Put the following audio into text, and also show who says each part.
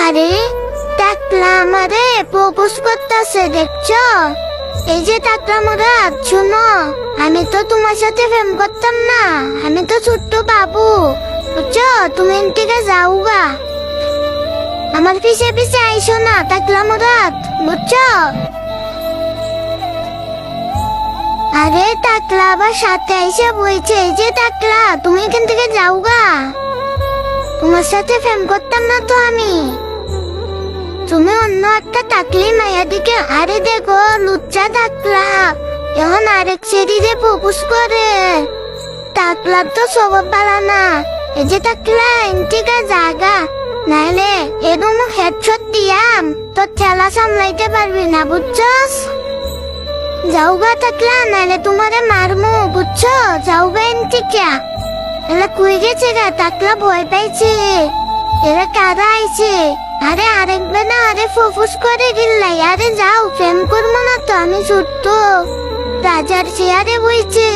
Speaker 1: আরে টাকলা আমারে প্রপোজ করতেছে দেখছো? এই যে টাকলা মুরাদ, শুনো, আমি তো তোমার সাথে প্রেম করতাম না, আমি তো ছোট্ট বাবু, বুঝছো? তুমি থেকে যাও গা, আমার পিছে পিছে আইসো না টাকলা মুরাদ, বুঝছো? আরে টাকলা আবার সাথে আইসা বইছে। এই যে টাকলা, তুমি এখান থেকে যাও গা, তোমার সাথে প্রেম করতাম না তো আমি। তুমি অন্য একটা টাকলি মাইয়া দিকে, আরে দেখো লুচ্চা টাকলা এখন আরেক ছেড়িরে প্রপোজ করে। টাকলার তো স্বভাব ভালো না। এই যে টাকলা এনটিকা জাগা, নাইলে এরকম হেডশট দিয়াম তোর চেলা সামলাইতে পারবি না, বুঝছস? যাওগা টাকলা, নাইলে তোমারে মারমু, বুঝছো? যাওগা এনটিকা। এলা কই গেছে গা? টাকলা ভয় পাইছে। এরা কারা আইছে? আরে আরেকবার না, আরে প্রপোজ করে গিল্লাই। আরে যাও, প্রেম করবো না তো, আমি ছোট্ট রাজার চেয়ারে বইছে।